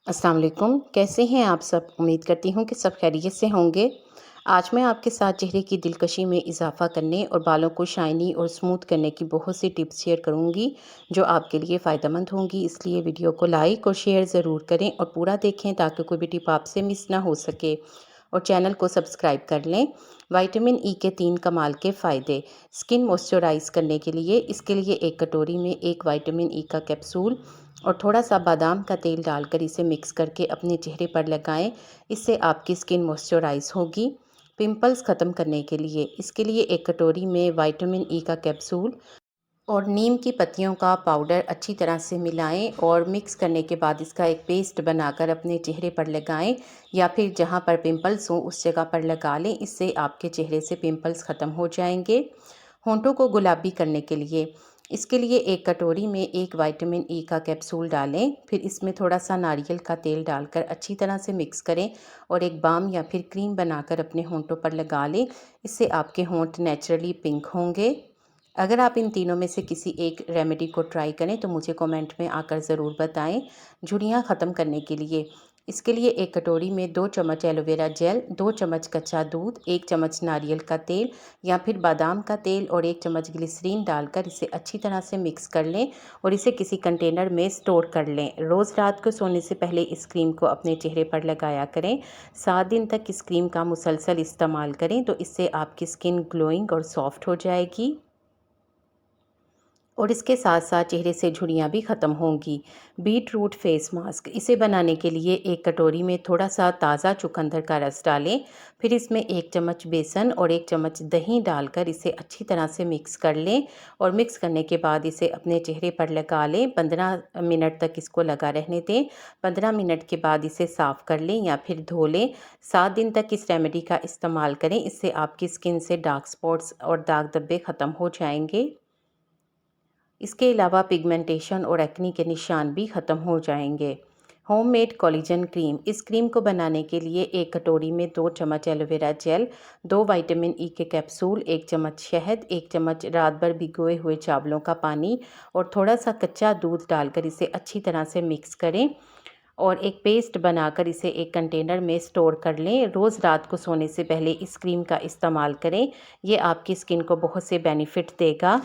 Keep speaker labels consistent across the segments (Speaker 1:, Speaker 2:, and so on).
Speaker 1: अस्सलाम वालेकुम। कैसे हैं आप सब? उम्मीद करती हूँ कि सब खैरियत से होंगे। आज मैं आपके साथ चेहरे की दिलकशी में इजाफ़ा करने और बालों को शाइनी और स्मूथ करने की बहुत सी टिप्स शेयर करूँगी, जो आपके लिए फ़ायदेमंद होंगी। इसलिए वीडियो को लाइक और शेयर ज़रूर करें और पूरा देखें ताकि कोई भी टिप आपसे मिस ना हो सके। और चैनल को सब्सक्राइब कर लें। विटामिन ई के 3 कमाल के फ़ायदे। स्किन मॉइस्चराइज़ करने के लिए इसके लिए एक कटोरी में एक विटामिन ई का कैप्सूल और थोड़ा सा बादाम का तेल डालकर इसे मिक्स करके अपने चेहरे पर लगाएं। इससे आपकी स्किन मॉइस्चराइज होगी। पिंपल्स ख़त्म करने के लिए इसके लिए एक कटोरी में विटामिन ई का कैप्सूल और नीम की पत्तियों का पाउडर अच्छी तरह से मिलाएं और मिक्स करने के बाद इसका एक पेस्ट बनाकर अपने चेहरे पर लगाएं या फिर जहां पर पिंपल्स हो उस जगह पर लगा लें। इससे आपके चेहरे से पिंपल्स ख़त्म हो जाएंगे। होंठों को गुलाबी करने के लिए इसके लिए एक कटोरी में एक विटामिन ई का कैप्सूल डालें। फिर इसमें थोड़ा सा नारियल का तेल डालकर अच्छी तरह से मिक्स करें और एक बाम या फिर क्रीम बनाकर अपने होंठों पर लगा लें। इससे आपके होंठ नेचुरली पिंक होंगे। अगर आप इन तीनों में से किसी एक रेमेडी को ट्राई करें तो मुझे कमेंट में आकर ज़रूर बताएं। झुर्रियाँ ख़त्म करने के लिए इसके लिए एक कटोरी में 2 चम्मच एलोवेरा जेल, 2 चम्मच कच्चा दूध, 1 चम्मच नारियल का तेल या फिर बादाम का तेल और 1 चम्मच ग्लिसरीन डालकर इसे अच्छी तरह से मिक्स कर लें और इसे किसी कंटेनर में स्टोर कर लें। रोज़ रात को सोने से पहले इस क्रीम को अपने चेहरे पर लगाया करें। 7 दिन तक इस क्रीम का मुसलसल इस्तेमाल करें तो इससे आपकी स्किन ग्लोइंग और सॉफ्ट हो जाएगी और इसके साथ साथ चेहरे से झुर्रियाँ भी ख़त्म होंगी। बीट रूट फेस मास्क इसे बनाने के लिए एक कटोरी में थोड़ा सा ताज़ा चुकंदर का रस डालें। फिर इसमें 1 चम्मच बेसन और 1 चम्मच दही डालकर इसे अच्छी तरह से मिक्स कर लें और मिक्स करने के बाद इसे अपने चेहरे पर लगा लें। 15 मिनट तक इसको लगा रहने दें। 15 मिनट के बाद इसे साफ़ कर लें या फिर धो लें। 7 दिन तक इस रेमेडी का इस्तेमाल करें। इससे आपकी स्किन से डार्क स्पॉट्स और दाग धब्बे ख़त्म हो जाएंगे। इसके अलावा पिगमेंटेशन और एक्नी के निशान भी ख़त्म हो जाएंगे। होममेड कोलेजन क्रीम इस क्रीम को बनाने के लिए एक कटोरी में 2 चम्मच एलोवेरा जेल, 2 विटामिन ई के कैप्सूल, 1 चम्मच शहद, 1 चम्मच रात भर भिगोए हुए चावलों का पानी और थोड़ा सा कच्चा दूध डालकर इसे अच्छी तरह से मिक्स करें और एक पेस्ट बनाकर इसे एक कंटेनर में स्टोर कर लें। रोज़ रात को सोने से पहले इस क्रीम का इस्तेमाल करें। ये आपकी स्किन को बहुत से बेनिफिट देगा।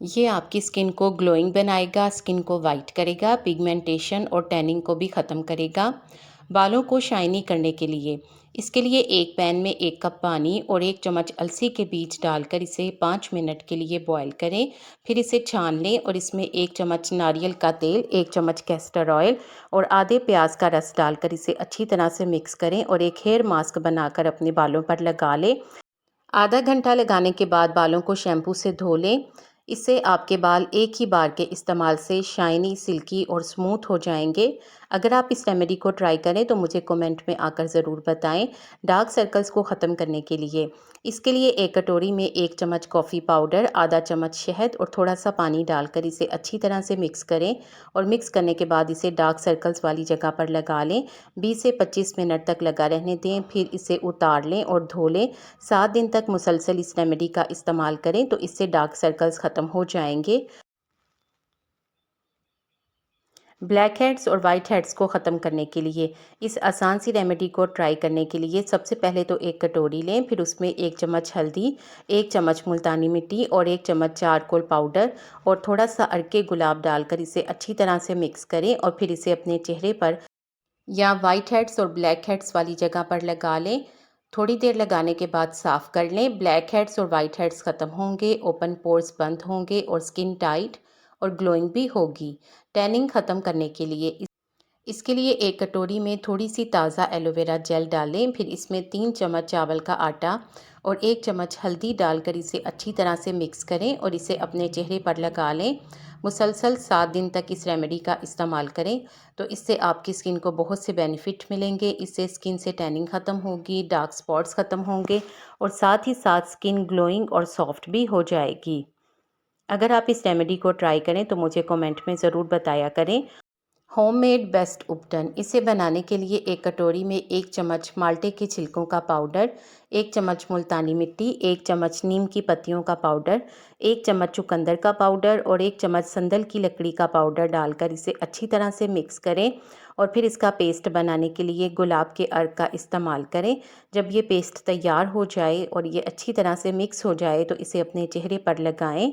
Speaker 1: ये आपकी स्किन को ग्लोइंग बनाएगा, स्किन को वाइट करेगा, पिगमेंटेशन और टैनिंग को भी ख़त्म करेगा। बालों को शाइनी करने के लिए इसके लिए एक पैन में 1 कप पानी और 1 चम्मच अलसी के बीज डालकर इसे 5 मिनट के लिए बॉईल करें। फिर इसे छान लें और इसमें 1 चम्मच नारियल का तेल, 1 चम्मच कैस्टर ऑयल और आधे प्याज का रस डालकर इसे अच्छी तरह से मिक्स करें और एक हेयर मास्क बनाकर अपने बालों पर लगा लें। आधा घंटा लगाने के बाद बालों को शैम्पू से धो लें। इससे आपके बाल एक ही बार के इस्तेमाल से शाइनी, सिल्की और स्मूथ हो जाएंगे। अगर आप इस रेमेडी को ट्राई करें तो मुझे कमेंट में आकर ज़रूर बताएं। डार्क सर्कल्स को ख़त्म करने के लिए इसके लिए एक कटोरी में 1 चम्मच कॉफ़ी पाउडर, आधा चम्मच शहद और थोड़ा सा पानी डालकर इसे अच्छी तरह से मिक्स करें और मिक्स करने के बाद इसे डार्क सर्कल्स वाली जगह पर लगा लें। 20 से 25 मिनट तक लगा रहने दें। फिर इसे उतार लें और धो लें। 7 दिन तक मुसलसल इस रेमेडी का इस्तेमाल करें तो इससे डार्क सर्कल्स ख़त्म हो जाएंगे। ब्लैक हेड्स और वाइट हेड्स को ख़त्म करने के लिए इस आसान सी रेमेडी को ट्राई करने के लिए सबसे पहले तो एक कटोरी लें। फिर उसमें 1 चम्मच हल्दी, 1 चम्मच मुल्तानी मिट्टी और 1 चम्मच चारकोल पाउडर और थोड़ा सा अरके गुलाब डालकर इसे अच्छी तरह से मिक्स करें और फिर इसे अपने चेहरे पर या वाइट हेड्स और ब्लैक हेड्स वाली जगह पर लगा लें। थोड़ी देर लगाने के बाद साफ़ कर लें। ब्लैक हेड्स और वाइट हेड्स ख़त्म होंगे, ओपन पोर्स बंद होंगे और स्किन टाइट और ग्लोइंग भी होगी। टैनिंग ख़त्म करने के लिए इसके लिए एक कटोरी में थोड़ी सी ताज़ा एलोवेरा जेल डालें। फिर इसमें 3 चम्मच चावल का आटा और 1 चम्मच हल्दी डालकर इसे अच्छी तरह से मिक्स करें और इसे अपने चेहरे पर लगा लें। मुसलसल 7 दिन तक इस रेमेडी का इस्तेमाल करें तो इससे आपकी स्किन को बहुत से बेनिफिट मिलेंगे। इससे स्किन से टैनिंग ख़त्म होगी, डार्क स्पॉट्स ख़त्म होंगे और साथ ही साथ स्किन ग्लोइंग और सॉफ्ट भी हो जाएगी। अगर आप इस रेमेडी को ट्राई करें तो मुझे कमेंट में ज़रूर बताया करें। होममेड बेस्ट उपटन। इसे बनाने के लिए एक कटोरी में 1 चम्मच माल्टे के छिलकों का पाउडर, 1 चम्मच मुल्तानी मिट्टी, 1 चम्मच नीम की पत्तियों का पाउडर, 1 चम्मच चुकंदर का पाउडर और 1 चम्मच संदल की लकड़ी का पाउडर डालकर इसे अच्छी तरह से मिक्स करें और फिर इसका पेस्ट बनाने के लिए गुलाब के अर्क का इस्तेमाल करें। जब ये पेस्ट तैयार हो जाए और ये अच्छी तरह से मिक्स हो जाए तो इसे अपने चेहरे पर लगाएं।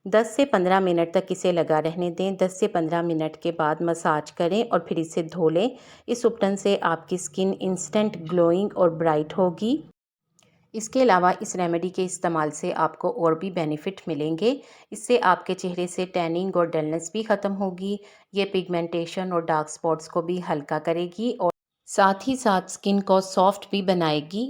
Speaker 1: 10 से 15 मिनट तक इसे लगा रहने दें। 10 से 15 मिनट के बाद मसाज करें और फिर इसे धो लें। इस उपटन से आपकी स्किन इंस्टेंट ग्लोइंग और ब्राइट होगी। इसके अलावा इस रेमेडी के इस्तेमाल से आपको और भी बेनिफिट मिलेंगे। इससे आपके चेहरे से टैनिंग और डलनेस भी ख़त्म होगी। ये पिगमेंटेशन और डार्क स्पॉट्स को भी हल्का करेगी और साथ ही साथ स्किन को सॉफ्ट भी बनाएगी।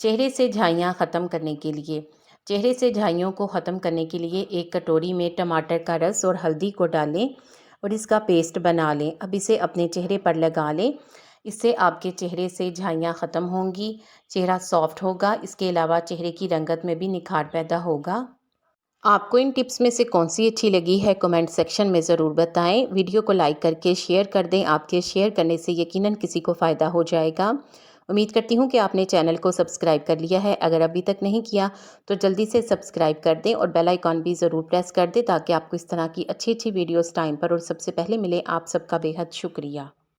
Speaker 1: चेहरे से झाइयाँ ख़त्म करने के लिए चेहरे से झाइयों को ख़त्म करने के लिए एक कटोरी में टमाटर का रस और हल्दी को डालें और इसका पेस्ट बना लें। अब इसे अपने चेहरे पर लगा लें। इससे आपके चेहरे से झाइयाँ ख़त्म होंगी, चेहरा सॉफ्ट होगा। इसके अलावा चेहरे की रंगत में भी निखार पैदा होगा। आपको इन टिप्स में से कौन सी अच्छी लगी है कमेंट सेक्शन में ज़रूर बताएं। वीडियो को लाइक करके शेयर कर दें। आपके शेयर करने से यकीनन किसी को फ़ायदा हो जाएगा। उम्मीद करती हूँ कि आपने चैनल को सब्सक्राइब कर लिया है। अगर अभी तक नहीं किया तो जल्दी से सब्सक्राइब कर दें और बेल आइकॉन भी ज़रूर प्रेस कर दें ताकि आपको इस तरह की अच्छी अच्छी वीडियोस टाइम पर और सबसे पहले मिले। आप सबका बेहद शुक्रिया।